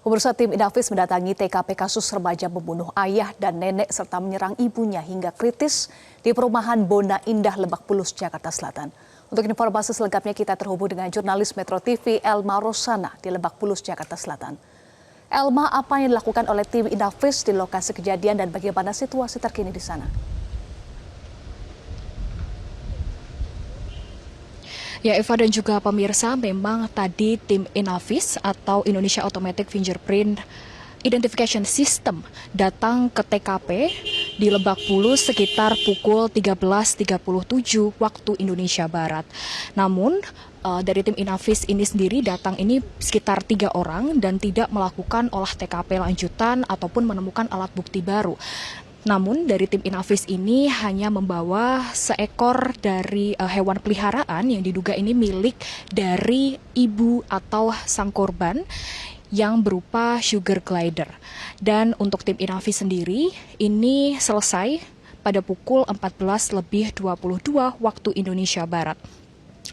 Pemirsa, tim Inavis mendatangi TKP kasus remaja membunuh ayah dan nenek serta menyerang ibunya hingga kritis di perumahan Bona Indah, Lebak Bulus, Jakarta Selatan. Untuk informasi selengkapnya kita terhubung dengan jurnalis Metro TV Elma Rosana di Lebak Bulus, Jakarta Selatan. Elma, apa yang dilakukan oleh tim Inavis di lokasi kejadian dan bagaimana situasi terkini di sana? Ya, Eva dan juga pemirsa, memang tadi tim Inavis atau Indonesia Automatic Fingerprint Identification System datang ke TKP di Lebak Bulus sekitar pukul 13.37 waktu Indonesia Barat. Namun dari tim Inavis ini sendiri datang ini sekitar 3 orang dan tidak melakukan olah TKP lanjutan ataupun menemukan alat bukti baru. Namun dari tim Inavis ini hanya membawa seekor dari hewan peliharaan yang diduga ini milik dari ibu atau sang korban yang berupa sugar glider. Dan untuk tim Inavis sendiri ini selesai pada pukul 14.22 waktu Indonesia Barat.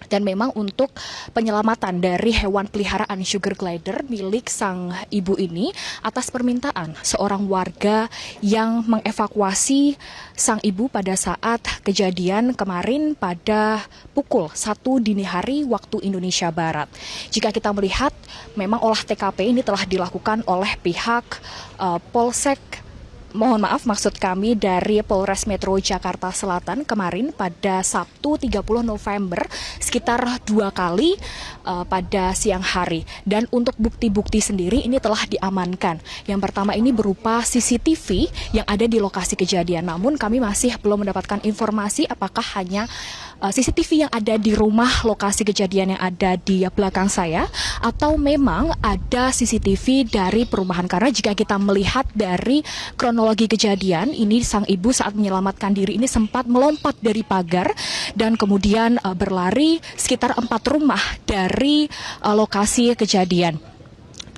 Dan memang untuk penyelamatan dari hewan peliharaan sugar glider milik sang ibu ini atas permintaan seorang warga yang mengevakuasi sang ibu pada saat kejadian kemarin pada pukul 1 dini hari waktu Indonesia Barat. Jika kita melihat memang olah TKP ini telah dilakukan oleh pihak maksud kami dari Polres Metro Jakarta Selatan kemarin pada Sabtu 30 November sekitar 2 kali pada siang hari. Dan untuk bukti-bukti sendiri ini telah diamankan. Yang pertama ini berupa CCTV yang ada di lokasi kejadian. Namun kami masih belum mendapatkan informasi apakah hanya CCTV yang ada di rumah lokasi kejadian yang ada di belakang saya atau memang ada CCTV dari perumahan. Karena jika kita melihat dari kronologi kejadian ini, sang ibu saat menyelamatkan diri ini sempat melompat dari pagar dan kemudian berlari sekitar 4 rumah dari lokasi kejadian.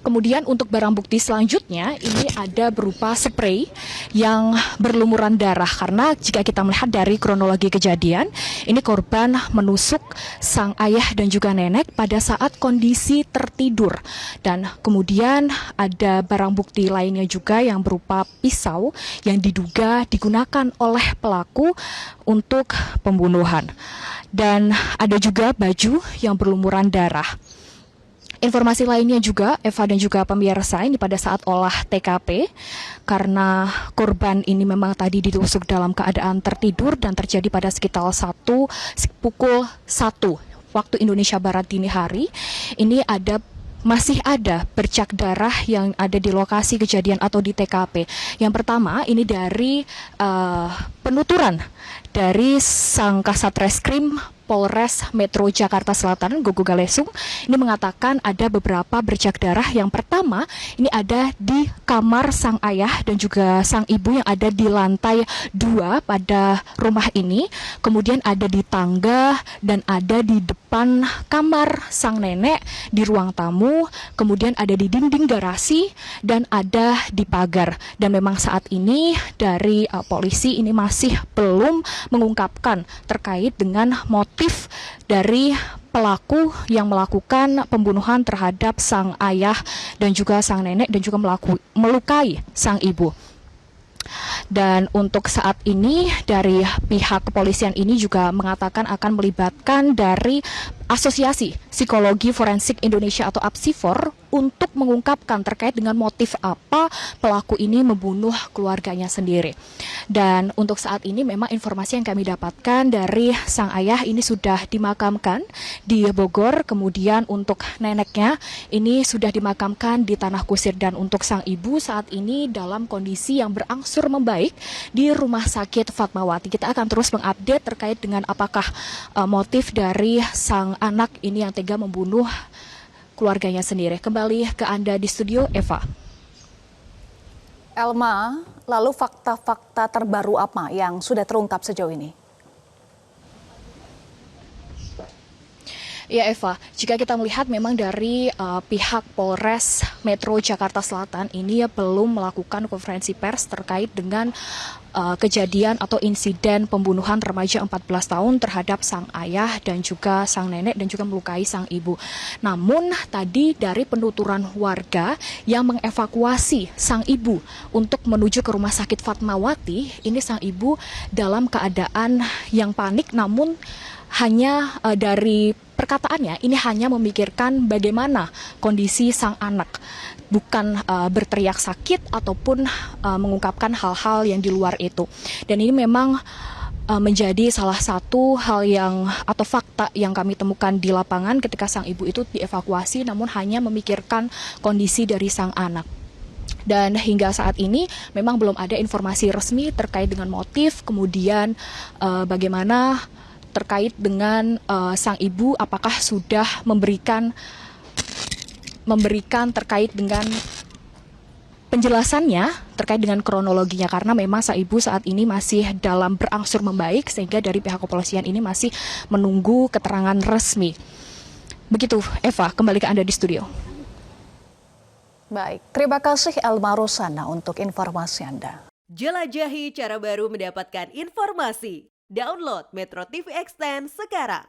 Kemudian untuk barang bukti selanjutnya ini ada berupa spray yang berlumuran darah, karena jika kita melihat dari kronologi kejadian ini korban menusuk sang ayah dan juga nenek pada saat kondisi tertidur. Dan kemudian ada barang bukti lainnya juga yang berupa pisau yang diduga digunakan oleh pelaku untuk pembunuhan. Dan ada juga baju yang berlumuran darah. Informasi lainnya juga, Eva dan juga pemirsa, ini pada saat olah TKP, karena korban ini memang tadi ditusuk dalam keadaan tertidur dan terjadi pada sekitar pukul 1 waktu Indonesia Barat dini hari, ini masih ada bercak darah yang ada di lokasi kejadian atau di TKP. Yang pertama ini dari penuturan dari sang Kasat Reskrim Polres Metro Jakarta Selatan, Gogo Galesung, ini mengatakan ada beberapa bercak darah. Yang pertama, ini ada di kamar sang ayah dan juga sang ibu yang ada di lantai 2 pada rumah ini. Kemudian ada di tangga dan ada di depan kamar sang nenek di ruang tamu. Kemudian ada di dinding garasi dan ada di pagar. Dan memang saat ini dari polisi ini masih belum mengungkapkan terkait dengan motif dari pelaku yang melakukan pembunuhan terhadap sang ayah dan juga sang nenek dan juga melukai sang ibu. Dan untuk saat ini dari pihak kepolisian ini juga mengatakan akan melibatkan dari Asosiasi Psikologi Forensik Indonesia atau APSIFOR untuk mengungkapkan terkait dengan motif apa pelaku ini membunuh keluarganya sendiri. Dan untuk saat ini memang informasi yang kami dapatkan dari sang ayah ini sudah dimakamkan di Bogor, kemudian untuk neneknya ini sudah dimakamkan di Tanah Kusir, dan untuk sang ibu saat ini dalam kondisi yang berangsur membaik di Rumah Sakit Fatmawati. Kita akan terus mengupdate terkait dengan apakah motif dari sang anak ini yang tega membunuh keluarganya sendiri. Kembali ke Anda di studio, Eva. Elma, lalu fakta-fakta terbaru apa yang sudah terungkap sejauh ini? Ya Eva, jika kita melihat memang dari pihak Polres Metro Jakarta Selatan ini belum melakukan konferensi pers terkait dengan kejadian atau insiden pembunuhan remaja 14 tahun terhadap sang ayah dan juga sang nenek dan juga melukai sang ibu. Namun tadi dari penuturan warga yang mengevakuasi sang ibu untuk menuju ke Rumah Sakit Fatmawati, ini sang ibu dalam keadaan yang panik, namun hanya dari perkataannya ini hanya memikirkan bagaimana kondisi sang anak, bukan berteriak sakit ataupun mengungkapkan hal-hal yang di luar itu. Dan ini memang menjadi salah satu hal yang atau fakta yang kami temukan di lapangan ketika sang ibu itu dievakuasi namun hanya memikirkan kondisi dari sang anak. Dan hingga saat ini memang belum ada informasi resmi terkait dengan motif, kemudian bagaimana terkait dengan sang ibu, apakah sudah memberikan terkait dengan penjelasannya terkait dengan kronologinya, karena memang sang ibu saat ini masih dalam berangsur membaik sehingga dari pihak kepolisian ini masih menunggu keterangan resmi. Begitu Eva, kembali ke Anda di studio. Baik, terima kasih Elma Rosana untuk informasi Anda. Jelajahi cara baru mendapatkan informasi. Download Metro TV Extend sekarang.